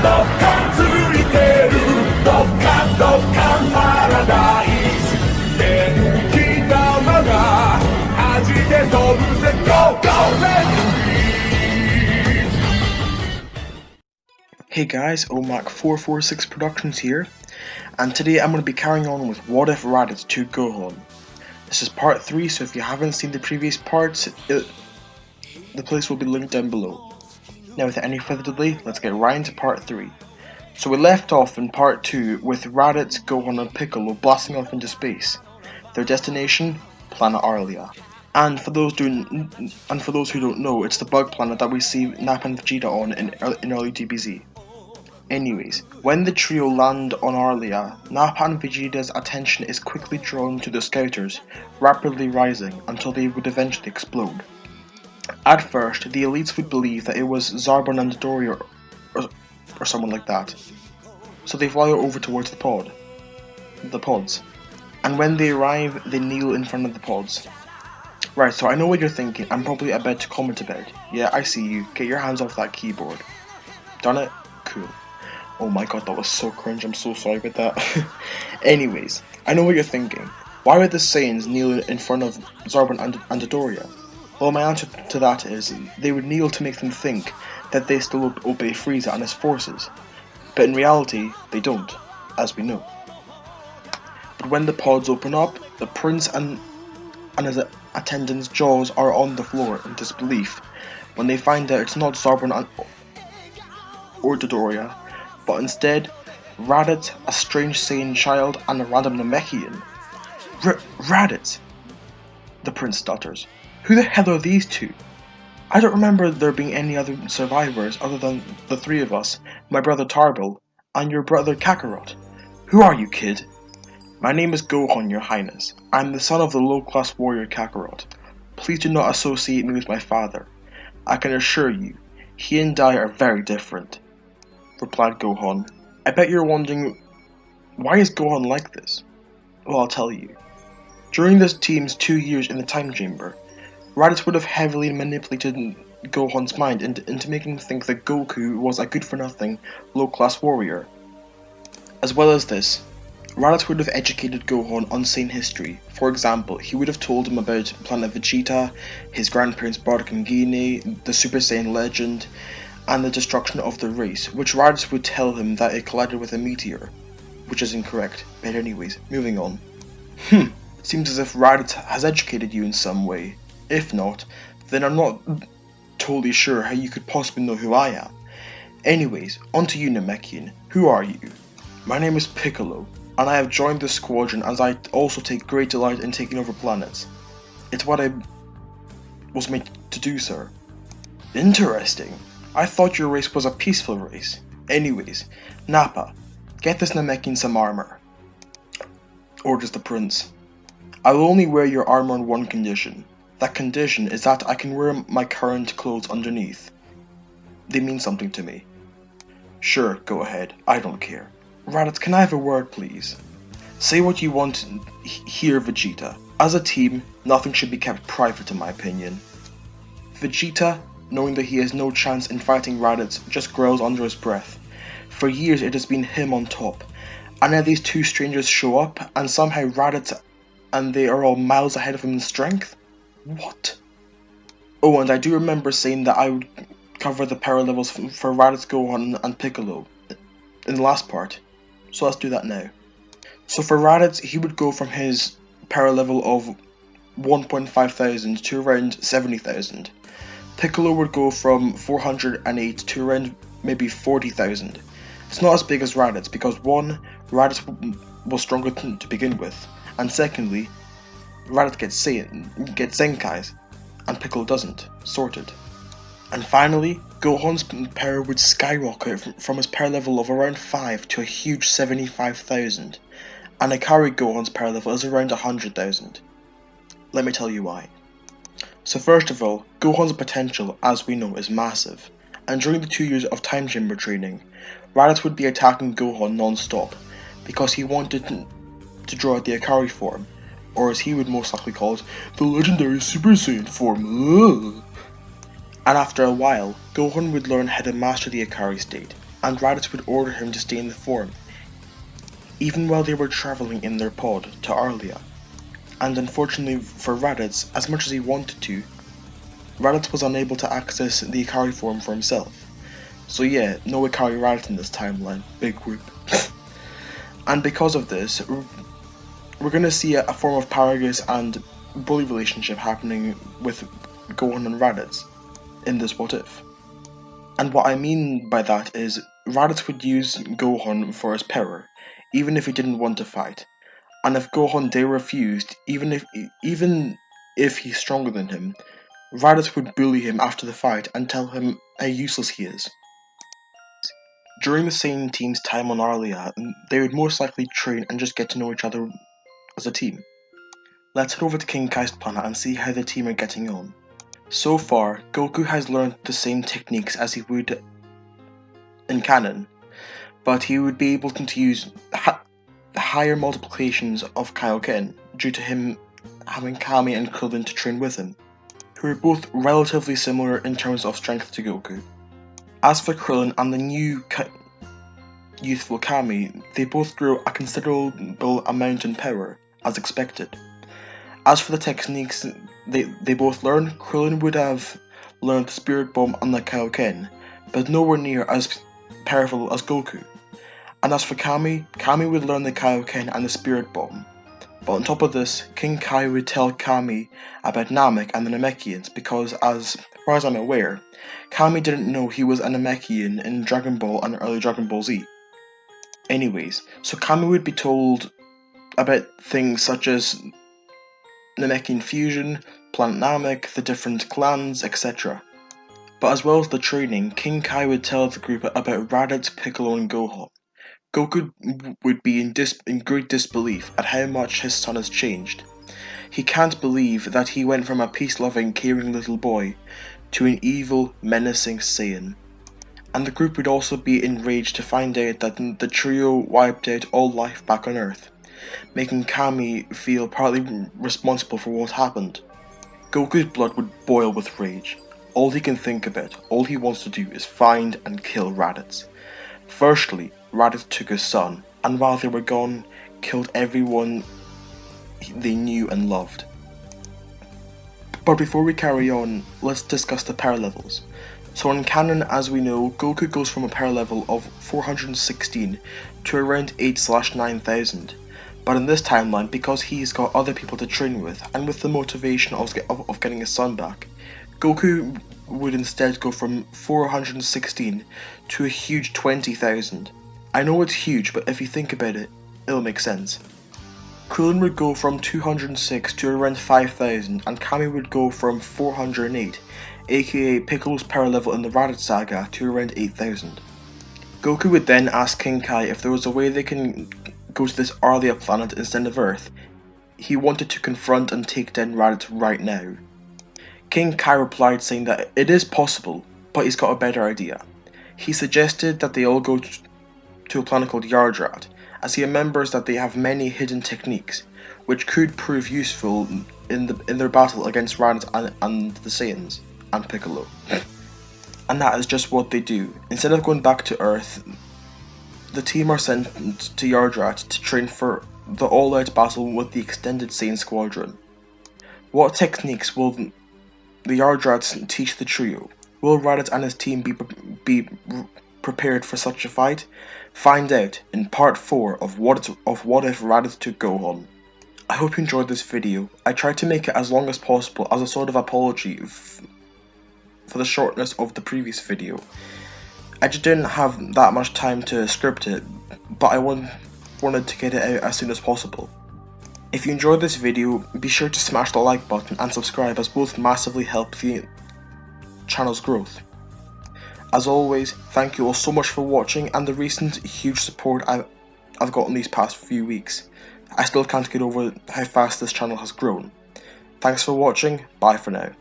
カンついてるドッカンパラダイス元気玉が弾け飛ぶぜ Go Go Hey guys, OMAC446 Productions here, and today I'm going to be carrying on with What If RADITZ 2 GOHAN. This is part 3, so if you haven't seen the previous parts, the place will be linked down below. Now without any further delay, let's get right into part 3. So we left off in part 2 with RADITZ, GOHAN and Piccolo blasting off into space. Their destination? Planet Arlia. And for those who don't know, it's the bug planet that we see Nappa and Vegeta on in early DBZ. Anyways, when the trio land on Arlia, Nappa and Vegeta's attention is quickly drawn to the Scouters, rapidly rising until they would eventually explode. At first, the elites would believe that it was Zarbon and Doria or someone like that, so they fly over towards the pods, and when they arrive, they kneel in front of the pods. Right, so I know what you're thinking, I'm probably about to comment about. Yeah, I see you, get your hands off that keyboard. Done it? Cool. Oh my god, that was so cringe, I'm so sorry about that. Anyways, I know what you're thinking. Why would the Saiyans kneel in front of Zarbon and Doria? Well, my answer to that is, they would kneel to make them think that they still obey Frieza and his forces. But in reality, they don't, as we know. But when the pods open up, the prince and his attendants' jaws are on the floor in disbelief when they find out it's not Zarbon or Dodoria, but instead RADITZ, a strange Saiyan child, and a random Namekian. RADITZ! The prince stutters. Who the hell are these two? I don't remember there being any other survivors other than the three of us, my brother Tarbil, and your brother Kakarot. Who are you, kid? My name is Gohan, your highness. I am the son of the low-class warrior Kakarot. Please do not associate me with my father. I can assure you, he and I are very different, replied Gohan. I bet you're wondering, why is Gohan like this? Well, I'll tell you. During this team's 2 years in the time chamber, RADITZ would have heavily manipulated Gohan's mind into making him think that Goku was a good-for-nothing, low-class warrior. As well as this, RADITZ would have educated Gohan on Saiyan history. For example, he would have told him about Planet Vegeta, his grandparents Bardock and Gine, the Super Saiyan legend, and the destruction of the race, which RADITZ would tell him that it collided with a meteor, which is incorrect, but anyways, moving on. It seems as if RADITZ has educated you in some way. If not, then I'm not totally sure how you could possibly know who I am. Anyways, onto you, Namekian. Who are you? My name is Piccolo, and I have joined the squadron as I also take great delight in taking over planets. It's what I was made to do, sir. Interesting. I thought your race was a peaceful race. Anyways, Nappa, get this Namekian some armor, orders the prince. I will only wear your armor on one condition. That condition is that I can wear my current clothes underneath. They mean something to me. Sure, go ahead, I don't care. RADITZ, can I have a word, please? Say what you want here, Vegeta. As a team, nothing should be kept private in my opinion. Vegeta, knowing that he has no chance in fighting RADITZ, just growls under his breath. For years it has been him on top, and now these two strangers show up, and somehow RADITZ and they are all miles ahead of him in strength? What? Oh, and I do remember saying that I would cover the power levels for RADITZ, Gohan, and Piccolo in the last part, so let's do that now. So for RADITZ, he would go from his power level of 1.5 thousand to around 70,000. Piccolo would go from 408 to around maybe 40,000. It's not as big as RADITZ because one, RADITZ was stronger to begin with, and secondly, RADITZ gets Zenkais, and Piccolo doesn't. Sorted. And finally, Gohan's power would skyrocket from his power level of around 5 to a huge 75,000, and Ikari Gohan's power level is around 100,000. Let me tell you why. So first of all, Gohan's potential, as we know, is massive, and during the 2 years of time chamber training, RADITZ would be attacking Gohan non-stop, because he wanted to draw out the Ikari form, or as he would most likely call it, the legendary Super Saiyan form. And after a while, Gohan would learn how to master the Ikari state, and Raditz would order him to stay in the form, even while they were travelling in their pod to Arlia. And unfortunately for Raditz, as much as he wanted to, Raditz was unable to access the Ikari form for himself. So yeah, no Ikari Raditz in this timeline, big whoop. And because of this, we're going to see a form of Paragus and bully relationship happening with Gohan and Raditz in this What If. And what I mean by that is, Raditz would use Gohan for his power, even if he didn't want to fight. And if Gohan dare refused, even if he's stronger than him, Raditz would bully him after the fight and tell him how useless he is. During the Saiyan team's time on Arlia, they would most likely train and just get to know each other as a team. Let's head over to King Kai's planet and see how the team are getting on. So far, Goku has learned the same techniques as he would in canon, but he would be able to use higher multiplications of Kaioken due to him having Kami and Krillin to train with him, who are both relatively similar in terms of strength to Goku. As for Krillin and the new youthful Kami, they both grow a considerable amount in power, as expected. As for the techniques they both learn, Krillin would have learned the Spirit Bomb and the Kaioken, but nowhere near as powerful as Goku. And as for Kami would learn the Kaioken and the Spirit Bomb. But on top of this, King Kai would tell Kami about Namek and the Namekians, because as far as I'm aware, Kami didn't know he was a Namekian in Dragon Ball and early Dragon Ball Z. Anyways, so Kami would be told about things such as Namekian fusion, Planet Namek, the different clans, etc. But as well as the training, King Kai would tell the group about Raditz, Piccolo and Gohan. Goku would be in great disbelief at how much his son has changed. He can't believe that he went from a peace-loving, caring little boy to an evil, menacing Saiyan. And the group would also be enraged to find out that the trio wiped out all life back on Earth, making Kami feel partly responsible for what happened. Goku's blood would boil with rage. All he can think about, all he wants to do is find and kill Raditz. Firstly, Raditz took his son, and while they were gone, killed everyone they knew and loved. But before we carry on, let's discuss the power levels. So in canon, as we know, Goku goes from a power level of 416 to around 8/9000. But in this timeline, because he's got other people to train with, and with the motivation of getting his son back, Goku would instead go from 416 to a huge 20,000. I know it's huge, but if you think about it, it'll make sense. Krillin would go from 206 to around 5,000, and Kami would go from 408, aka Piccolo's power level in the Raditz saga, to around 8,000. Goku would then ask King Kai if there was a way they can go to this Arlia planet instead of Earth. He wanted to confront and take down Raditz right now. King Kai replied saying that it is possible, but he's got a better idea. He suggested that they all go to a planet called Yardrat, as he remembers that they have many hidden techniques, which could prove useful in their battle against Raditz and the Saiyans, and Piccolo. And that is just what they do. Instead of going back to Earth, the team are sent to Yardrat to train for the all-out battle with the extended Saiyan squadron. What techniques will the Yardrats teach the trio? Will Raditz and his team be prepared for such a fight? Find out in part 4 of What If Raditz took Gohan. I hope you enjoyed this video. I tried to make it as long as possible as a sort of apology for the shortness of the previous video. I just didn't have that much time to script it, but I wanted to get it out as soon as possible. If you enjoyed this video, be sure to smash the like button and subscribe, as both massively help the channel's growth. As always, thank you all so much for watching and the recent huge support I've gotten these past few weeks. I still can't get over how fast this channel has grown. Thanks for watching, bye for now.